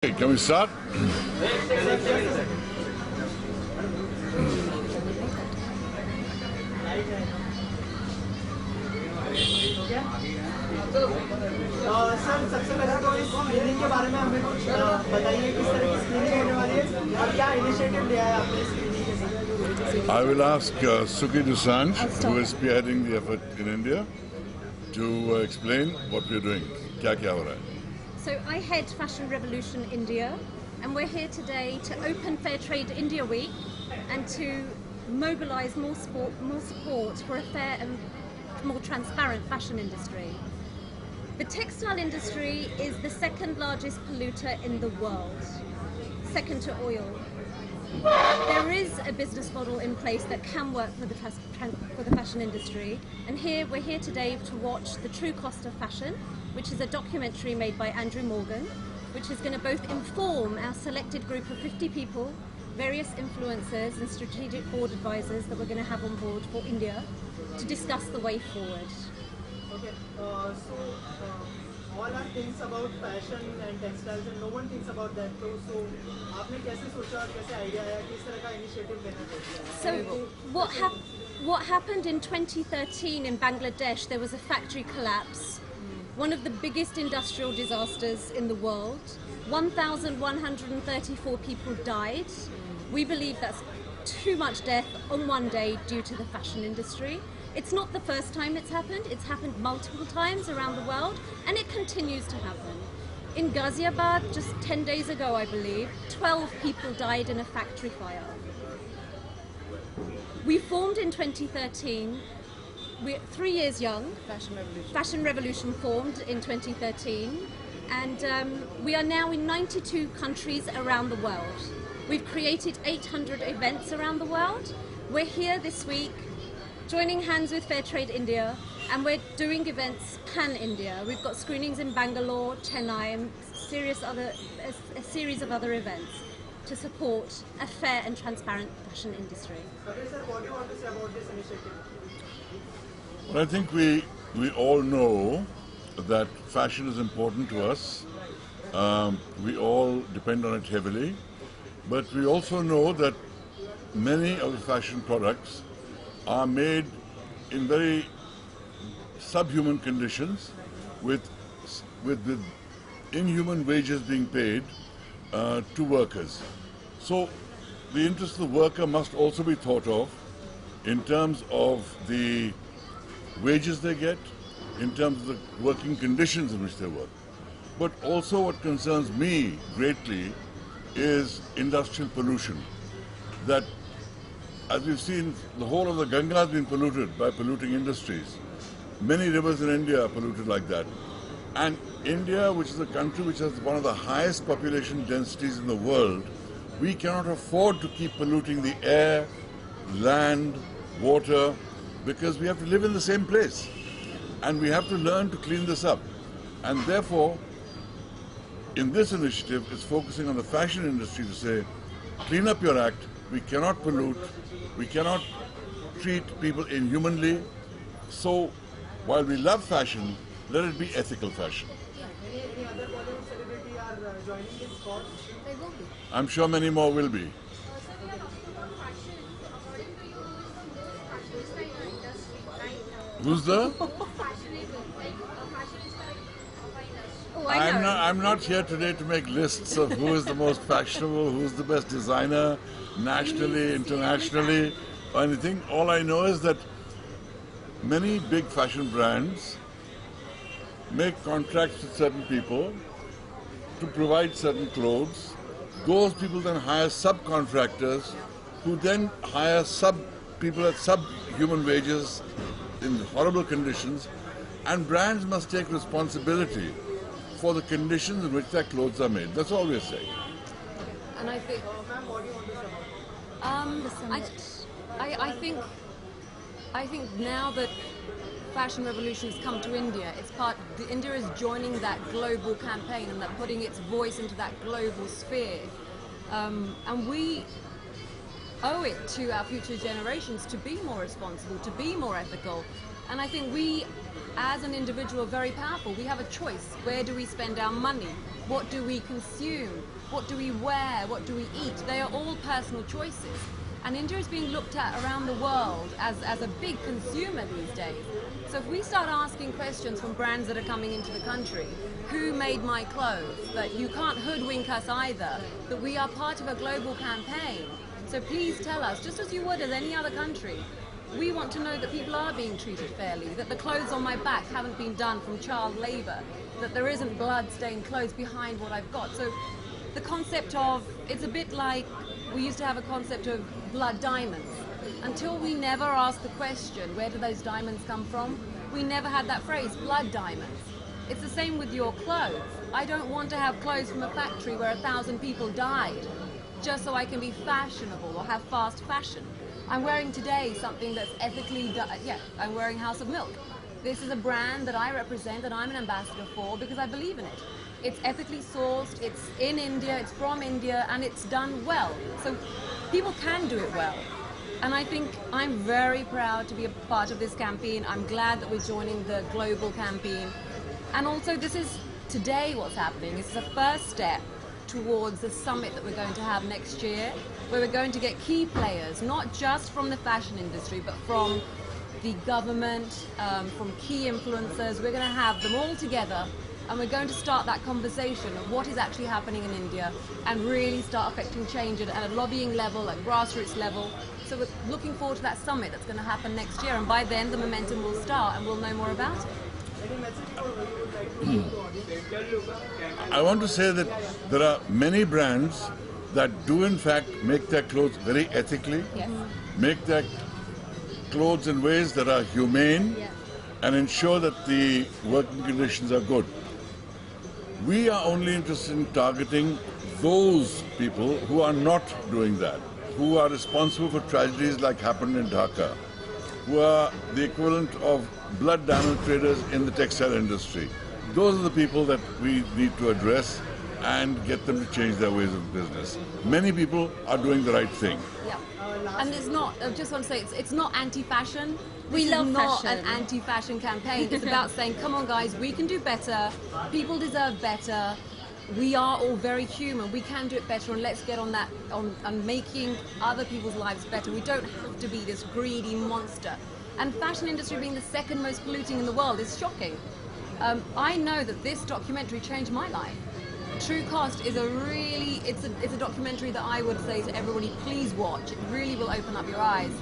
Hey, can we start? Sir सबसे पहले तो इस स्क्रीनिंग के बारे में हमें कुछ बताइए किस तरह की स्क्रीनिंग होने वाली है और क्या इनिशिएटिव लिया है आपने स्क्रीनिंग के साथ. I will ask Suki Dusanj, who is spearheading the effort in India, to explain what we're doing. क्या क्या हो रहा है? So I head Fashion Revolution India, and we're here today to open Fair Trade India Week and to mobilise more support for a fair and more transparent fashion industry. The textile industry is the second largest polluter in the world, second to oil. There is a business model in place that can work for the fashion industry, and we're here today to watch The True Cost of Fashion, which is a documentary made by Andrew Morgan, which is going to both inform our selected group of 50 people, various influencers and strategic board advisors that we're going to have on board for India to discuss the way forward. Okay, so all are things about fashion and textiles and no one thinks about that too. So आपने कैसे सोचा और कैसे idea आया किस तरह का initiative लेना चाहिए? So what happened in 2013 in Bangladesh, there was a factory collapse, one of the biggest industrial disasters in the world. 1,134 people died. We believe that's too much death on one day due to the fashion industry. It's not the first time it's happened multiple times around the world, and it continues to happen. In Ghaziabad, just 10 days ago I believe, 12 people died in a factory fire. We formed in 2013, we're 3 years young. Fashion Revolution formed in 2013, and we are now in 92 countries around the world. We've created 800 events around the world. We're here this week joining hands with Fair Trade India, and we're doing events pan-India. We've got screenings in Bangalore, Chennai, and a series of other events to support a fair and transparent fashion industry. Okay, sir, what do you want to say about this initiative? Well, I think we all know that fashion is important to us. We all depend on it heavily, but we also know that many of the fashion products are made in very subhuman conditions with inhuman wages being paid to workers. So the interest of the worker must also be thought of in terms of the wages they get, in terms of the working conditions in which they work. But also what concerns me greatly is industrial pollution. That, as we've seen, the whole of the Ganga has been polluted by polluting industries. Many rivers in India are polluted like that. And India, which is a country which has one of the highest population densities in the world, we cannot afford to keep polluting the air, land, water, because we have to live in the same place. And we have to learn to clean this up. And therefore, in this initiative, it's focusing on the fashion industry to say, clean up your act. We cannot pollute. We cannot treat people inhumanly. So, while we love fashion, let it be ethical fashion. Any other Bollywood celebrity are joining this cause? They will be. I'm sure many more will be. Who's the? I'm not here today to make lists of who is the most fashionable, who's the best designer, nationally, internationally, or anything. All I know is that many big fashion brands make contracts with certain people to provide certain clothes. Those people then hire subcontractors who then hire people at subhuman wages in horrible conditions, and brands must take responsibility for the conditions in which their clothes are made. That's all we're saying. And I think, Ma'am, what do you want to say about it? I think now that Fashion Revolution has come to India, India is joining that global campaign and that putting its voice into that global sphere. And we owe it to our future generations to be more responsible, to be more ethical, And I think we, as an individual, are very powerful. We have a choice. Where do we spend our money? What do we consume? What do we wear? What do we eat? They are all personal choices. And India is being looked at around the world as a big consumer these days. So if we start asking questions from brands that are coming into the country, who made my clothes? That you can't hoodwink us either, that we are part of a global campaign. So please tell us, just as you would as any other country, we want to know that people are being treated fairly, that the clothes on my back haven't been done from child labour, that there isn't blood-stained clothes behind what I've got. So the concept of, it's a bit like, we used to have a concept of blood diamonds. Until we never asked the question, where do those diamonds come from? We never had that phrase, blood diamonds. It's the same with your clothes. I don't want to have clothes from a factory where 1,000 people died just so I can be fashionable or have fast fashion. I'm wearing today something that's ethically done. Yeah, I'm wearing House of Milk. This is a brand that I represent, that I'm an ambassador for, because I believe in it. It's ethically sourced, it's in India, it's from India, and it's done well. So people can do it well. And I think I'm very proud to be a part of this campaign. I'm glad that we're joining the global campaign. And also, this is today what's happening. This is a first step towards the summit that we're going to have next year, where we're going to get key players, not just from the fashion industry, but from the government, from key influencers. We're going to have them all together, and we're going to start that conversation of what is actually happening in India and really start affecting change at a lobbying level, at grassroots level. So we're looking forward to that summit that's going to happen next year, and by then the momentum will start and we'll know more about it. I want to say that there are many brands that do in fact make their clothes very ethically, Yes. make their clothes in ways that are humane, Yeah. and ensure that the working conditions are good. We are only interested in targeting those people who are not doing that, who are responsible for tragedies like happened in Dhaka, who are the equivalent of blood diamond traders in the textile industry. Those are the people that we need to address and get them to change their ways of business. Many people are doing the right thing. Yeah. And it's not, I just want to say, it's not anti-fashion. We This love is not fashion. an anti-fashion campaign. It's about saying, come on guys, we can do better. People deserve better. We are all very human. We can do it better, and let's get on that, on making other people's lives better. We don't have to be this greedy monster. And fashion industry being the second most polluting in the world is shocking. I know that this documentary changed my life. True Cost is it's a documentary that I would say to everybody, please watch. It really will open up your eyes.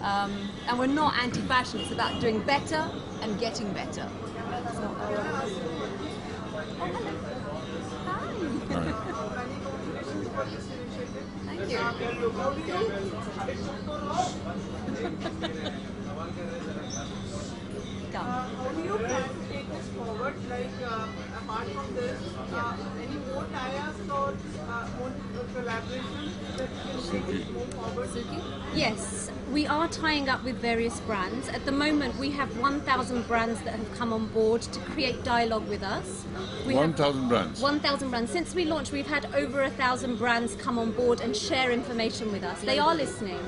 And we're not anti-fashion, it's about doing better and getting better. Thank you. How do you plan to take this forward? Like, apart from this, any more tie-ups or more collaborations that you can take this more forward? Suki? Yes, we are tying up with various brands. At the moment, we have 1,000 brands that have come on board to create dialogue with us. We have 1,000 brands. 1,000 brands. Since we launched, we've had over 1,000 brands come on board and share information with us. They are listening.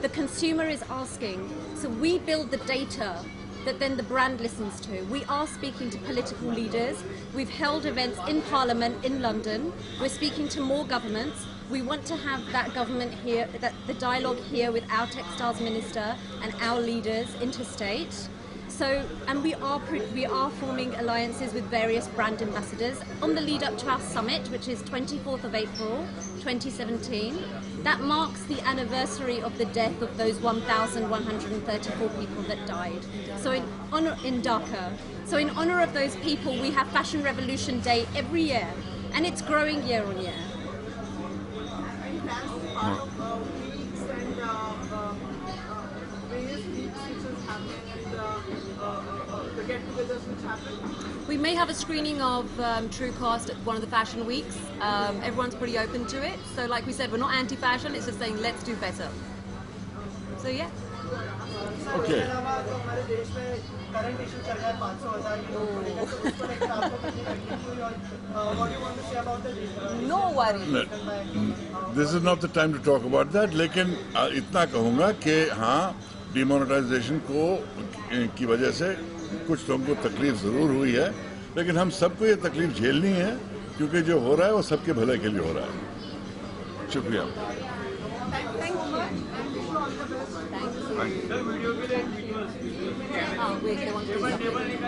The consumer is asking. So we build the data that then the brand listens to. We are speaking to political leaders. We've held events in Parliament in London. We're speaking to more governments. We want to have that government here, the dialogue here with our textiles minister and our leaders interstate. So, and we are forming alliances with various brand ambassadors on the lead up to our summit, which is 24th of April 2017. That marks the anniversary of the death of those 1,134 people that died. So in Dhaka. So in honor of those people, we have Fashion Revolution Day every year, and it's growing year on year. Any plans to be part of weeks and various weeks which is happening and the get-togethers which happen? We may have a screening of True Cost at one of the fashion weeks. Everyone's pretty open to it. So like we said, we're not anti-fashion, it's just saying let's do better. So yeah. Okay. हमारे देश में current issue चल रहा है 500,000 के लोग को लेकर, तो उसको लेकर आपको कितनी तकलीफ हुई और what do you want to say about the No worries. This is not the time to talk about that, लेकिन इतना कहूँगा कि हाँ, डिमोनेटाइजेशन की वजह से कुछ लोगों को तकलीफ ज़रूर हुई है, लेकिन हम सबको ये तकलीफ झेलनी है, क्योंकि जो हो रहा है वो सबके भले के लिए हो रहा है। शुक्रिया। Oh, wait, they want to do something.